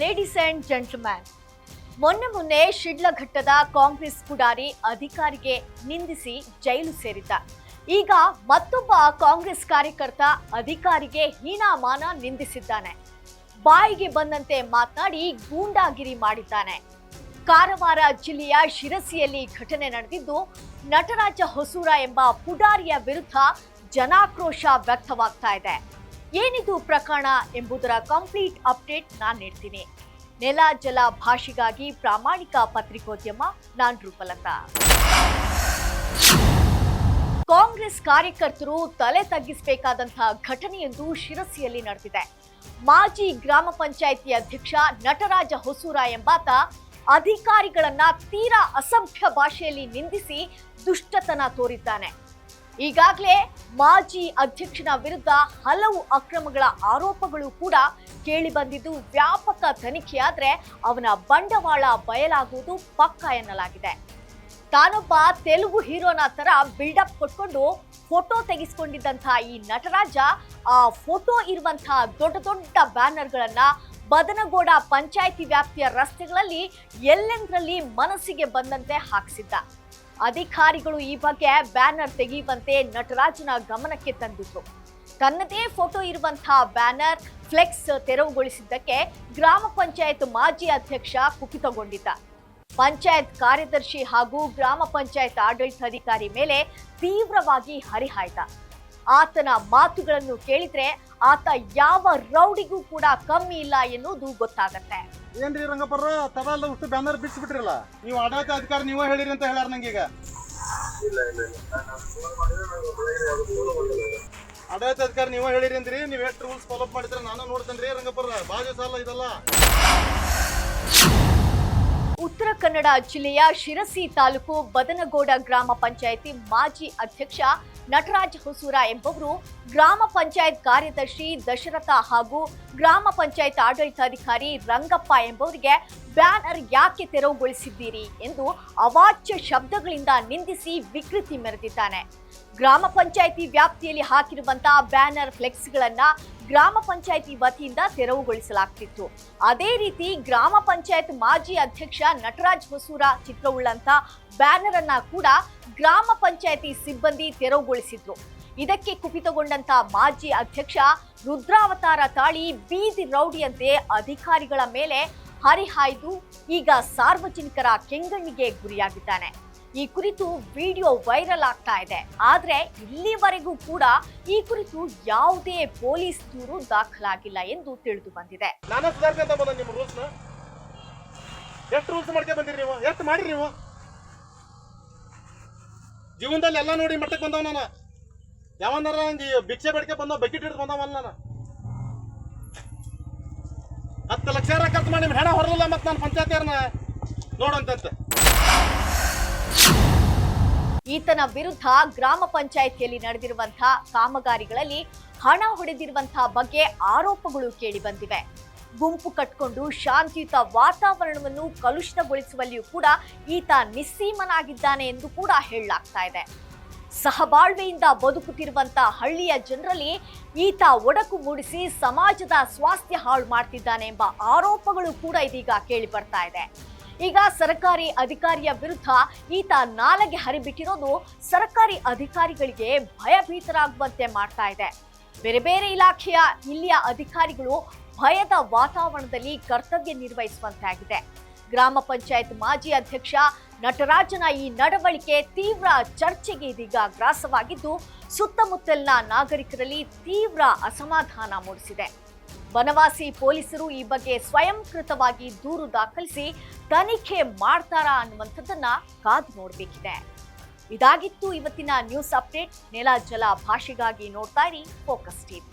Ladies and gentleman, ಮೊನ್ನೆ ಶಿಡ್ಲಘಟ್ಟದ ಕಾಂಗ್ರೆಸ್ ಪುಡಾರಿ ಅಧಿಕಾರಿಗೆ ನಿಂದಿಸಿ ಜೈಲು ಸೇರಿದ್ದ. ಈಗ ಮತ್ತೊಬ್ಬ ಕಾಂಗ್ರೆಸ್ ಕಾರ್ಯಕರ್ತ ಅಧಿಕಾರಿಗೆ ಹೀನಾಮಾನ ನಿಂದಿಸಿದ್ದಾನೆ. ಬಾಯಿಗೆ ಬಂದಂತೆ ಮಾತನಾಡಿ ಗೂಂಡಾಗಿರಿ ಮಾಡಿದ್ದಾನೆ. ಕಾರವಾರ ಜಿಲ್ಲೆಯ ಶಿರಸಿಯಲ್ಲಿ ಘಟನೆ ನಡೆದಿದ್ದು, ನಟರಾಜ ಹೊಸೂರ ಎಂಬ ಪುಡಾರಿಯ ವಿರುದ್ಧ ಜನಾಕ್ರೋಶ ವ್ಯಕ್ತವಾಗ್ತಾ ಇದೆ. ಏನಿದು ಪ್ರಕರಣ ಎಂಬುದರ ಕಂಪ್ಲೀಟ್ ಅಪ್ಡೇಟ್ ನಾನು ನೀಡ್ತೀನಿ. ನೆಲ ಜಲ ಭಾಷೆಗಾಗಿ ಪ್ರಾಮಾಣಿಕ ಪತ್ರಿಕೋದ್ಯಮ, ನಾನ್ ರೂಪಲತಾ. ಕಾಂಗ್ರೆಸ್ ಕಾರ್ಯಕರ್ತರು ತಲೆ ತಗ್ಗಿಸಬೇಕಾದಂತಹ ಘಟನೆಯೊಂದು ಶಿರಸಿಯಲ್ಲಿ ನಡೆದಿದೆ. ಮಾಜಿ ಗ್ರಾಮ ಪಂಚಾಯಿತಿ ಅಧ್ಯಕ್ಷ ನಟರಾಜ ಹೊಸೂರ ಎಂಬಾತ ಅಧಿಕಾರಿಗಳನ್ನ ತೀರಾ ಅಸಭ್ಯ ಭಾಷೆಯಲ್ಲಿ ನಿಂದಿಸಿ ದುಷ್ಟತನ ತೋರಿದ್ದಾನೆ. ಈಗಾಗಲೇ ಮಾಜಿ ಅಧ್ಯಕ್ಷನ ವಿರುದ್ಧ ಹಲವು ಅಕ್ರಮಗಳ ಆರೋಪಗಳು ಕೂಡ ಕೇಳಿ ಬಂದಿದ್ದು, ವ್ಯಾಪಕ ತನಿಖೆಯಾದ್ರೆ ಅವನ ಬಂಡವಾಳ ಬಯಲಾಗುವುದು ಪಕ್ಕಾ ಎನ್ನಲಾಗಿದೆ. ತಾನೊಬ್ಬ ತೆಲುಗು ಹೀರೋನ ತರ ಬಿಲ್ಡಪ್ ಕೊಟ್ಕೊಂಡು ಫೋಟೋ ತೆಗೆಸಿಕೊಂಡಿದ್ದಂತಹ ಈ ನಟರಾಜ ಆ ಫೋಟೋ ಇರುವಂತಹ ದೊಡ್ಡ ದೊಡ್ಡ ಬ್ಯಾನರ್ಗಳನ್ನ ಬದನಗೌಡ ಪಂಚಾಯಿತಿ ವ್ಯಾಪ್ತಿಯ ರಸ್ತೆಗಳಲ್ಲಿ ಎಲ್ಲೆಂದರಲ್ಲಿ ಮನಸ್ಸಿಗೆ ಬಂದಂತೆ ಹಾಕಿಸಿದ್ದ. ಅಧಿಕಾರಿಗಳು ಈ ಬಗ್ಗೆ ಬ್ಯಾನರ್ ತೆಗೆಯುವಂತೆ ನಟರಾಜನ ಗಮನಕ್ಕೆ ತಂದಿದ್ರು. ತನ್ನದೇ ಫೋಟೋ ಇರುವಂತಹ ಬ್ಯಾನರ್, ಫ್ಲೆಕ್ಸ್ ತೆರವುಗೊಳಿಸಿದ್ದಕ್ಕೆ ಗ್ರಾಮ ಪಂಚಾಯತ್ ಮಾಜಿ ಅಧ್ಯಕ್ಷ ಕುಪಿತಗೊಂಡಿದ್ದ. ಪಂಚಾಯತ್ ಕಾರ್ಯದರ್ಶಿ ಹಾಗೂ ಗ್ರಾಮ ಪಂಚಾಯತ್ ಆಡಳಿತಾಧಿಕಾರಿ ಮೇಲೆ ತೀವ್ರವಾಗಿ ಹರಿಹಾಯ್ದ. ಆತನ ಮಾತುಗಳನ್ನು ಕೇಳಿದ್ರೆ ಆತ ಯಾವ ರೌಡಿಗೂ ಕೂಡ ಕಮ್ಮಿ ಇಲ್ಲ ಎನ್ನುವುದು ಗೊತ್ತಾಗತ್ತೆ. ಏನ್ರಿ ರಂಗಪ್ಪರ ತವಲ್ಲ ಉಷ್ಟು ಬ್ಯಾನರ್ ಬಿಡಿಸ್ಬಿಟ್ರಲ್ಲ, ನೀವು ಆಡಳಿತ ಅಧಿಕಾರಿ ನೀವೇ ಹೇಳಿರಿ ಅಂತ ಹೇಳ್ಯಾರ ನಂಗೀಗ. ಆಡಳಿತ ಅಧಿಕಾರಿ ನೀವೇ ಹೇಳಿರಿ ಅಂದ್ರಿ, ನೀವ್ ಎಷ್ಟು ರೂಲ್ಸ್ ಫಾಲೋ ಅಪ್ ಮಾಡಿದ್ರೆ ನಾನು ನೋಡ್ತೇನ್ರಿ ರಂಗಪ್ಪರ. ಬಾಜು ಸಾಲ ಇದಲ್ಲ. ಉತ್ತರ ಕನ್ನಡ ಜಿಲ್ಲೆಯ ಶಿರಸಿ ತಾಲೂಕು ಬದನಗೌಡ ಗ್ರಾಮ ಪಂಚಾಯಿತಿ ಮಾಜಿ ಅಧ್ಯಕ್ಷ ನಟರಾಜ ಹೊಸೂರ ಎಂಬುವರು ಗ್ರಾಮ ಪಂಚಾಯತ್ ಕಾರ್ಯದರ್ಶಿ ದಶರಥ ಹಾಗೂ ಗ್ರಾಮ ಪಂಚಾಯತ್ ಆಡಳಿತಾಧಿಕಾರಿ ರಂಗಪ್ಪ ಎಂಬುವರಿಗೆ ಬ್ಯಾನರ್ ಯಾಕೆ ತೆರವುಗೊಳಿಸಿದ್ದೀರಿ ಎಂದು ಅವಾಚ್ಯ ಶಬ್ದಗಳಿಂದ ನಿಂದಿಸಿ ವಿಕೃತಿ ಮೆರೆದಿದ್ದಾನೆ. ಗ್ರಾಮ ಪಂಚಾಯಿತಿ ವ್ಯಾಪ್ತಿಯಲ್ಲಿ ಹಾಕಿರುವಂತಹ ಬ್ಯಾನರ್, ಫ್ಲೆಕ್ಸ್ಗಳನ್ನ ಗ್ರಾಮ ಪಂಚಾಯಿತಿ ವತಿಯಿಂದ ತೆರವುಗೊಳಿಸಲಾಗ್ತಿತ್ತು. ಅದೇ ರೀತಿ ಗ್ರಾಮ ಪಂಚಾಯತ್ ಮಾಜಿ ಅಧ್ಯಕ್ಷ ನಟರಾಜ್ ಹೊಸೂರ ಚಿತ್ರವುಳ್ಳಂತ ಬ್ಯಾನರ್ ಅನ್ನ ಕೂಡ ಗ್ರಾಮ ಪಂಚಾಯಿತಿ ಸಿಬ್ಬಂದಿ ತೆರವುಗೊಳಿಸಿದ್ರು. ಇದಕ್ಕೆ ಕುಪಿತಗೊಂಡಂತ ಮಾಜಿ ಅಧ್ಯಕ್ಷ ರುದ್ರಾವತಾರ ತಾಳಿ ಬೀದಿ ರೌಡಿಯಂತೆ ಅಧಿಕಾರಿಗಳ ಮೇಲೆ ಹರಿಹಾಯ್ದು ಈಗ ಸಾರ್ವಜನಿಕರ ಕೆಂಗಣ್ಣಿಗೆ ಗುರಿಯಾಗಿದ್ದಾನೆ. ಈ ಕುರಿತು ವಿಡಿಯೋ ವೈರಲ್ ಆಗ್ತಾ ಇದೆ. ಆದ್ರೆ ಇಲ್ಲಿವರೆಗೂ ಕೂಡ ಈ ಕುರಿತು ಯಾವುದೇ ಪೊಲೀಸ್ ದೂರು ದಾಖಲಾಗಿಲ್ಲ ಎಂದು ತಿಳಿದು ಬಂದಿದೆ. ಎಷ್ಟು ರೂಲ್ಸ್ ಮಾಡ್ಕೊಂಡು ಬಂದಿರಿ ನೀವು? ಎಷ್ಟು ಮಾಡಿರಿ ನೀವು ಜೀವನದಲ್ಲಿ? ಎಲ್ಲ ನೋಡಿ ಮಟ್ಟಕ್ಕೆ ಬಂದವ ನಾನು. ಯಾವನಾರ ಹಂಗೆ ಭಿಕ್ಷೆ ಬೇಡಿಕೆ ಬಂದವ, ಬಕೆಟ್ ಹಿಡಿದು ಬಂದವಲ್ಲ ನಾನು. 10 ಲಕ್ಷ ಖರ್ಚು ಮಾಡಿ ನಿಮ್ಮ ಹೆಣ ಹೊರಲಿಲ್ಲ ಮತ್ತೆ ನಾನು ಪಂಚಾಯತಿಯವ್ರನ್ನ ನೋಡಂತ. ಈತನ ವಿರುದ್ಧ ಗ್ರಾಮ ಪಂಚಾಯಿತಿಯಲ್ಲಿ ನಡೆದಿರುವಂತಹ ಕಾಮಗಾರಿಗಳಲ್ಲಿ ಹಣ ಹೊಡೆದಿರುವಂತಹ ಬಗ್ಗೆ ಆರೋಪಗಳು ಕೇಳಿ ಬಂದಿವೆ. ಗುಂಪು ಕಟ್ಟಿಕೊಂಡು ಶಾಂತಿಯುತ ವಾತಾವರಣವನ್ನು ಕಲುಷಿತಗೊಳಿಸುವಲ್ಲಿಯೂ ಕೂಡ ಈತ ನಿಸ್ಸೀಮನಾಗಿದ್ದಾನೆ ಎಂದು ಕೂಡ ಹೇಳಲಾಗ್ತಾ ಇದೆ. ಸಹಬಾಳ್ವೆಯಿಂದ ಬದುಕುತ್ತಿರುವಂತಹ ಹಳ್ಳಿಯ ಜನರಲ್ಲಿ ಈತ ಒಡಕು ಮೂಡಿಸಿ ಸಮಾಜದ ಸ್ವಾಸ್ಥ್ಯ ಹಾಳು ಮಾಡ್ತಿದ್ದಾನೆ ಎಂಬ ಆರೋಪಗಳು ಕೂಡ ಇದೀಗ ಕೇಳಿ ಬರ್ತಾ ಇದೆ. ಈಗ ಸರ್ಕಾರಿ ಅಧಿಕಾರಿಯ ವಿರುದ್ಧ ಈತ ನಾಲೆಗೆ ಹರಿಬಿಟ್ಟಿರೋದು ಸರ್ಕಾರಿ ಅಧಿಕಾರಿಗಳಿಗೆ ಭಯಭೀತರಾಗುವಂತೆ ಮಾಡ್ತಾ ಇದೆ. ಬೇರೆ ಬೇರೆ ಇಲಾಖೆಯ ಇಲ್ಲಿಯ ಅಧಿಕಾರಿಗಳು ಭಯದ ವಾತಾವರಣದಲ್ಲಿ ಕರ್ತವ್ಯ ನಿರ್ವಹಿಸುವಂತಾಗಿದೆ. ಗ್ರಾಮ ಪಂಚಾಯತ್ ಮಾಜಿ ಅಧ್ಯಕ್ಷ ನಟರಾಜನ ಈ ನಡವಳಿಕೆ ತೀವ್ರ ಚರ್ಚೆಗೆ ಇದೀಗ ಗ್ರಾಸವಾಗಿದ್ದು, ಸುತ್ತಮುತ್ತಲಿನ ನಾಗರಿಕರಲ್ಲಿ ತೀವ್ರ ಅಸಮಾಧಾನ ಮೂಡಿಸಿದೆ. ಬನವಾಸಿ ಪೊಲೀಸರು ಈ ಬಗ್ಗೆ ಸ್ವಯಂಕೃತವಾಗಿ ದೂರು ದಾಖಲಿಸಿ ತನಿಖೆ ಮಾಡ್ತಾರಾ ಅನ್ನುವಂಥದ್ದನ್ನ ಕಾದು ನೋಡಬೇಕಿದೆ. ಇದಾಗಿತ್ತು ಇವತ್ತಿನ ನ್ಯೂಸ್ ಅಪ್ಡೇಟ್. ನೆಲ ಜಲ ಭಾಷೆಗಾಗಿ ನೋಡ್ತಾ ಇರಿ ಫೋಕಸ್ ಟಿವಿ.